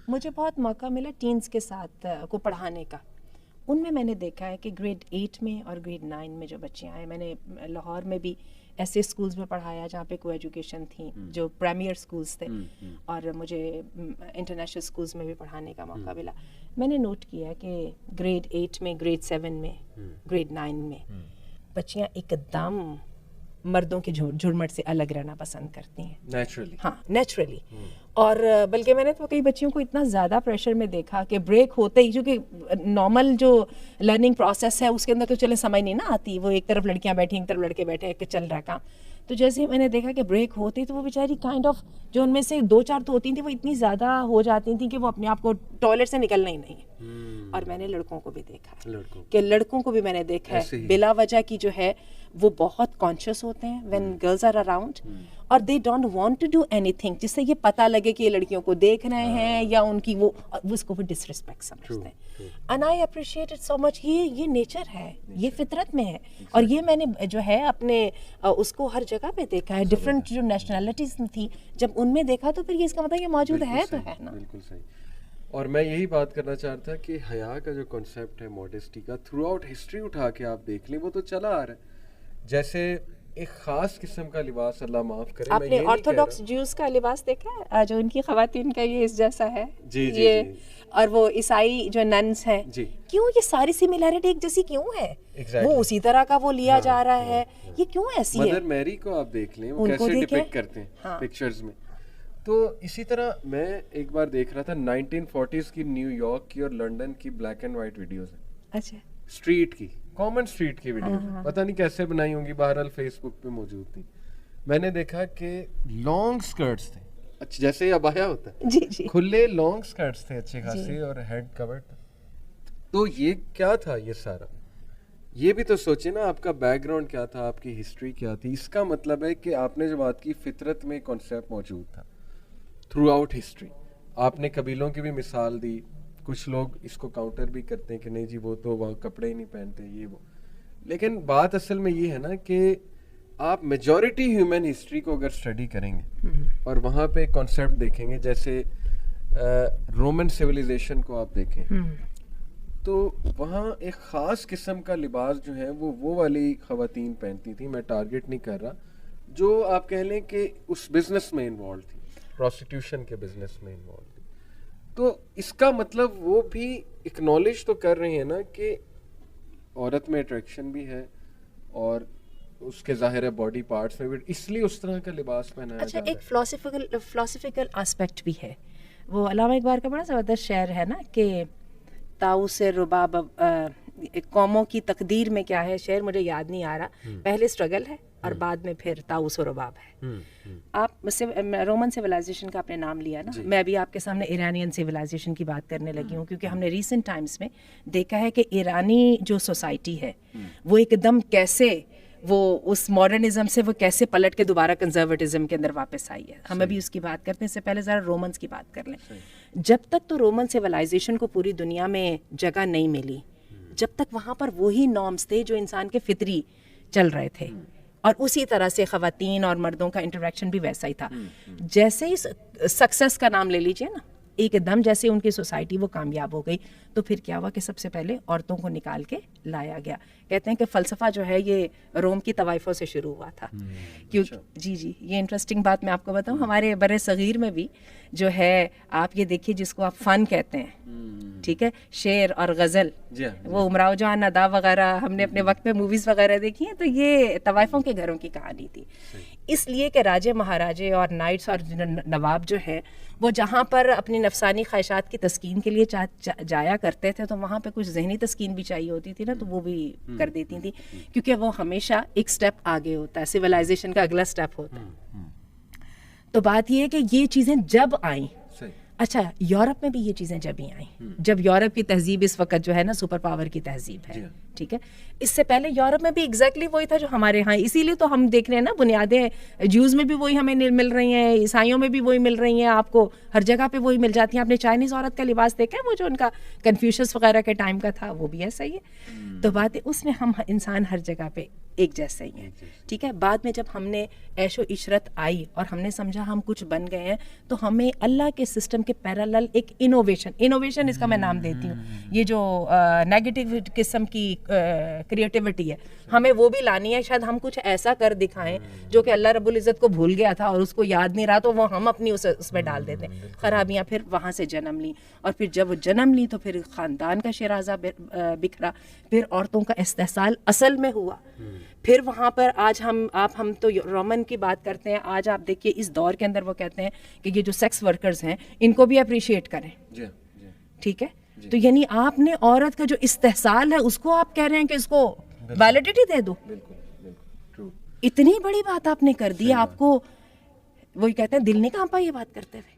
مجھے بہت موقع ملا ٹینز کے ساتھ کو پڑھانے کا. ان میں نے دیکھا ہے کہ گریڈ 8 میں اور گریڈ 9 میں جو بچیاں ہیں, میں نے لاہور میں بھی ایسے اسکولز میں پڑھایا جہاں پہ کو ایجوکیشن تھیں جو پریمیئر اسکولز تھے, اور مجھے انٹرنیشنل اسکولز میں بھی پڑھانے کا موقع ملا. میں نے نوٹ کیا کہ گریڈ 8 میں, گریڈ 7 میں, گریڈ 9 میں بچیاں ایک دم مردوں کے جھرمٹ سے الگ رہنا پسند کرتی ہیں نیچرلی. ہاں نیچرلی. اور بلکہ میں نے تو کئی بچیوں کو اتنا زیادہ پریشر میں دیکھا کہ بریک ہوتے ہی, کیونکہ نارمل جو لرننگ پروسیس ہے اس کے اندر تو چلے سمجھ نہیں نا آتی, وہ ایک طرف لڑکیاں بیٹھی ایک طرف لڑکے بیٹھے کہ چل رہا کام. تو جیسے ہی میں نے دیکھا کہ بریک ہوتی تو وہ بیچاری کائنڈ آف, جو ان میں سے 2-4 تو ہوتی تھیں وہ اتنی زیادہ ہو جاتی تھیں کہ وہ اپنے آپ کو ٹوائلٹ سے نکلنا ہی نہیں. اور میں نے لڑکوں کو بھی دیکھا کہ لڑکوں کو بھی میں نے دیکھا ہے بلا وجہ کی جو ہے وہ بہت کانشیس ہوتے ہیں وین گرلز آر اراؤنڈ, اور they don't want to do اینی تھنگ جس سے یہ پتہ لگے کہ یہ لڑکیوں کو دیکھ رہے ہیں یا ان کی وہ اس کو ڈس رسپیکٹ سمجھتے ہیں. And I appreciate it so much. یہ نیچر ہے, یہ فطرت میں ہے, اور یہ میں نے جو ہے اپنے اس کو ہر جگہ پہ دیکھا ہے. ڈفرینٹ جو نیشنلٹیز تھی جب ان میں دیکھا تو پھر یہ اس کا مطلب یہ موجود ہے تو ہے نا. بالکل صحیح. اور میں یہی بات کرنا چاہتا تھا کہ حیا کا جو کنسیپٹ ہے ماڈesٹی کا, تھرو آؤٹ ہسٹری اٹھا کے آپ دیکھ لیں وہ تو چلا آ رہا ہے. جیسے ایک خاص قسم کا لباس, اللہ معاف کرے, آپ نے آرتھوڈاکس جیوز کا لباس دیکھا ہے جو ان کی خواتین کا یہ اس جیسا ہے, یہ اور وہ عیسائی جو ننس ہیں, کیوں یہ ساری سملیرٹی ایک جیسی کیوں ہے؟ وہ اسی طرح کا وہ لیا جا رہا ہے, یہ کیوں ایسی ہے؟ مدر میری کو آپ دیکھ لیں وہ کیسے ڈپکٹ کرتے ہیں پکچرز میں. تو اسی طرح میں ایک بار دیکھ رہا تھا 1940s کی نیو یارک کی اور لنڈن کی بلیک اینڈ وائٹ ویڈیوز ہیں. اچھا, اسٹریٹ کی, کامن اسٹریٹ کی ویڈیوز, پتہ نہیں کیسے بنائی ہوں گی, بہرحال فیس بک پہ موجود تھی. میں نے دیکھا کہ لانگ اسکرٹس تھے, اچھا جیسے ابایا ہوتا ہے, جی جی, کھلے لانگ اسکرٹس تھے اچھے خاصے, اور ہیڈ کورڈ. تو یہ کیا تھا یہ سارا؟ یہ بھی تو سوچے نا آپ کا بیک گراؤنڈ کیا تھا, آپ کی ہسٹری کیا تھی. اس کا مطلب ہے کہ آپ نے جو بات کی فطرت میں کانسیپٹ موجود تھا تھرو آؤٹ ہسٹری. آپ نے قبیلوں کی بھی مثال دی, کچھ لوگ اس کو کاؤنٹر بھی کرتے ہیں کہ نہیں جی وہ تو وہاں کپڑے ہی نہیں پہنتے یہ وہ, لیکن بات اصل میں یہ ہے نا کہ آپ میجورٹی ہیومن ہسٹری کو اگر اسٹڈی کریں گے اور وہاں پہ کانسیپٹ دیکھیں گے, جیسے رومن سویلائزیشن کو آپ دیکھیں تو وہاں ایک خاص قسم کا لباس جو ہے وہ والی خواتین پہنتی تھیں. میں ٹارگٹ نہیں کر رہا, جو آپ کہہ لیں کہ اس بزنس میں انوالو تھی, پروسٹیٹیوشن کے بزنس میں انوالو تھی. تو اس کا مطلب وہ بھی اکنالج تو کر رہے ہیں نا کہ عورت میں اٹریکشن بھی ہے اور اس کے ظاہر ہے باڈی پارٹس میں بھی, اس لیے اس طرح کا لباس پہنایا جا رہا ہے. اچھا, ایک فلاسفیکل آسپیکٹ بھی ہے. وہ علامہ اقبال کا بڑا زبردست شعر ہے نا کہ طاؤس رباب قوموں کی تقدیر میں کیا ہے, شعر مجھے یاد نہیں آ رہا, پہلے اسٹرگل ہے اور بعد میں پھر طاؤس و رباب ہے. آپ رومن سویلائزیشن کا آپ نے نام لیا نا, میں ابھی آپ کے سامنے ایرانین سویلائزیشن کی بات کرنے لگی ہوں, کیونکہ ہم نے ریسنٹ ٹائمز میں دیکھا ہے کہ ایرانی جو سوسائٹی ہے وہ ایک دم کیسے وہ اس ماڈرنزم سے وہ کیسے پلٹ کے دوبارہ کنزرویٹزم کے اندر واپس آئی ہے. ہم ابھی اس کی بات کرتے ہیں, اس سے پہلے ذرا رومنس کی بات کر لیں. جب تک تو رومن سویلائزیشن کو پوری دنیا میں جگہ نہیں ملی, جب تک وہاں پر وہی نارمس تھے جو انسان کے فطری چل رہے تھے, اور اسی طرح سے خواتین اور مردوں کا انٹریکشن بھی ویسا ہی تھا. جیسے ہی سکسیس کا نام لے لیجئے نا, ایک دم جیسے ان کی سوسائٹی وہ کامیاب ہو گئی, تو پھر کیا ہوا کہ سب سے پہلے عورتوں کو نکال کے لایا گیا. کہتے ہیں کہ فلسفہ جو ہے یہ روم کی طوائفوں سے شروع ہوا تھا. کیونکہ جی یہ انٹرسٹنگ بات میں آپ کو بتاؤں, ہمارے بر صغیر میں بھی جو ہے آپ یہ دیکھیے جس کو آپ فن کہتے ہیں, ٹھیک ہے, شعر اور غزل, وہ امراؤ جان ادا وغیرہ ہم نے اپنے وقت میں موویز وغیرہ دیکھی ہیں, تو یہ طوائفوں کے گھروں کی کہانی تھی. اس لیے کہ راجے مہاراجے اور نائٹس اور نواب جو ہے وہ جہاں پر اپنی نفسانی خواہشات کی تسکین کے لیے جایا کرتے تھے, تو وہاں پہ کچھ ذہنی تسکین بھی چاہیے ہوتی تھی نا, تو وہ بھی کر دیتی تھی, کیونکہ وہ ہمیشہ ایک سٹیپ آگے ہوتا ہے, سویلائزیشن کا اگلا سٹیپ ہوتا ہے. تو بات یہ ہے کہ یہ چیزیں جب آئیں, اچھا یورپ میں بھی یہ چیزیں جب ہی آئیں, جب یورپ کی تہذیب اس وقت جو ہے نا سپر پاور کی تہذیب ہے, ٹھیک ہے. اس سے پہلے یورپ میں بھی ایگزیکٹلی وہی تھا جو ہمارے ہاں, اسی لیے تو ہم دیکھ رہے ہیں نا بنیادیں جیوز میں بھی وہی ہمیں مل رہی ہیں, عیسائیوں میں بھی وہی مل رہی ہیں, آپ کو ہر جگہ پہ وہی مل جاتی ہیں. آپ نے چائنیز عورت کا لباس دیکھا ہے, وہ جو ان کا کنفیوشس وغیرہ کے ٹائم کا تھا, وہ بھی ایسا ہی ہے. تو بات ہے اس میں ہم انسان ہر جگہ پہ ایک جیسے ہی ہیں, ٹھیک ہے. بعد میں جب ہم نے عیش و عشرت آئی اور ہم نے سمجھا ہم کچھ بن گئے ہیں, تو ہمیں اللہ کے سسٹم کے پیرالل ایک انوویشن اس کا میں نام دیتی ہوں, یہ جو نیگیٹو قسم کی کریٹیوٹی ہے, ہمیں وہ بھی لانی ہے. شاید ہم کچھ ایسا کر دکھائیں جو کہ اللہ رب العزت کو بھول گیا تھا اور اس کو یاد نہیں رہا, تو وہ ہم اپنی اس میں ڈال دیتے ہیں خرابیاں. پھر وہاں سے جنم لی, اور پھر جب وہ جنم لی تو پھر خاندان کا شیرازہ بکھرا, پھر عورتوں کا استحصال اصل میں ہوا. پھر وہاں پر آج ہم تو رومن کی بات کرتے ہیں, آج آپ دیکھیے اس دور کے اندر وہ کہتے ہیں کہ یہ جو سیکس ورکرز ہیں ان کو بھی اپریشیٹ کریں, ٹھیک ہے. تو یعنی آپ نے عورت کا جو استحصال ہے اس کو آپ کہہ رہے ہیں کہ اس کو ویلیڈیٹی دے دو. اتنی بڑی بات آپ نے کر دی, آپ کو وہی کہتے ہیں دل نہیں کانپا یہ بات کرتے ہوئے.